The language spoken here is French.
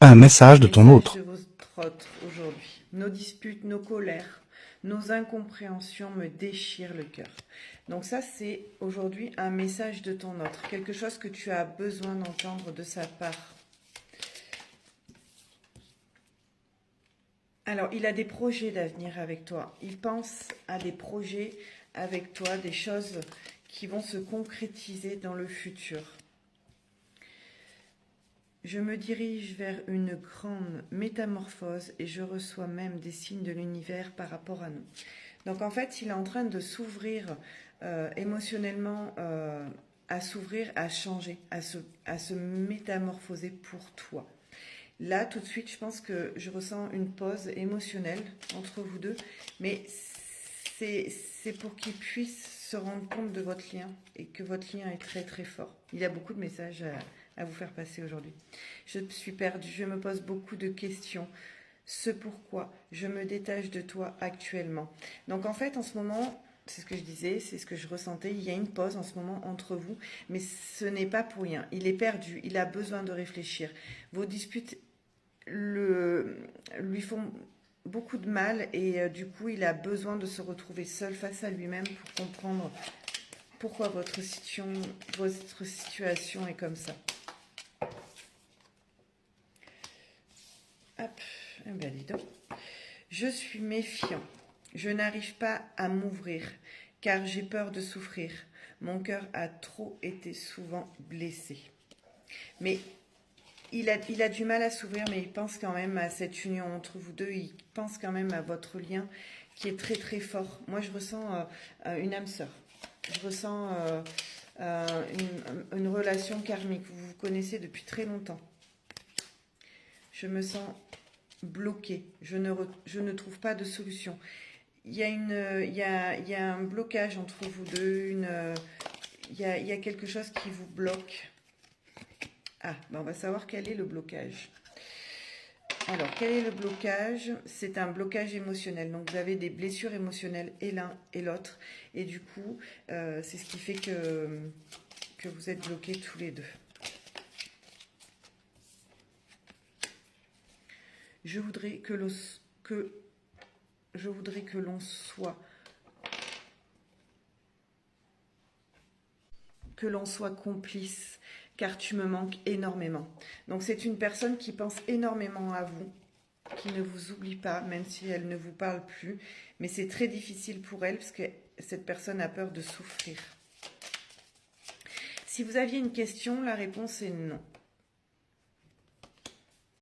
Un message de ton Message de autre. votre autre aujourd'hui. Nos disputes, nos colères, nos incompréhensions me déchirent le cœur. Donc ça, c'est aujourd'hui un message de ton autre. Quelque chose que tu as besoin d'entendre de sa part. Alors, il a des projets d'avenir avec toi. Il pense à des projets avec toi, des choses qui vont se concrétiser dans le futur. Je me dirige vers une grande métamorphose et je reçois même des signes de l'univers par rapport à nous. Donc en fait, il est en train de s'ouvrir émotionnellement, à s'ouvrir, à changer, à se métamorphoser pour toi. Là, tout de suite, je pense que je ressens une pause émotionnelle entre vous deux, mais c'est pour qu'il puisse se rendre compte de votre lien et que votre lien est très très fort. Il y a beaucoup de messages à vous faire passer aujourd'hui. Je suis perdue, je me pose beaucoup de questions. Ce pourquoi je me détache de toi actuellement. Donc en fait, en ce moment, c'est ce que je disais, c'est ce que je ressentais. Il y a une pause en ce moment entre vous, mais ce n'est pas pour rien. Il est perdu, il a besoin de réfléchir. Vos disputes lui font beaucoup de mal et du coup il a besoin de se retrouver seul face à lui-même pour comprendre pourquoi votre situation est comme ça. Hop, eh bien dis donc. Je suis méfiant. Je n'arrive pas à m'ouvrir car j'ai peur de souffrir. Mon cœur a trop été souvent blessé. Mais il a du mal à s'ouvrir, mais il pense quand même à cette union entre vous deux. Il pense quand même à votre lien qui est très très fort. Moi, je ressens une âme sœur. Je ressens une relation karmique. Vous vous connaissez depuis très longtemps. Je me sens bloquée. Je ne trouve pas de solution. Il y a un blocage entre vous deux. Il y a quelque chose qui vous bloque. Ah, ben on va savoir quel est le blocage. Alors, quel est le blocage? C'est un blocage émotionnel. Donc, vous avez des blessures émotionnelles et l'un et l'autre. Et du coup, c'est ce qui fait que vous êtes bloqués tous les deux. Je voudrais que l'on soit complice, car tu me manques énormément. Donc c'est une personne qui pense énormément à vous, qui ne vous oublie pas, même si elle ne vous parle plus. Mais c'est très difficile pour elle, parce que cette personne a peur de souffrir. Si vous aviez une question, la réponse est non.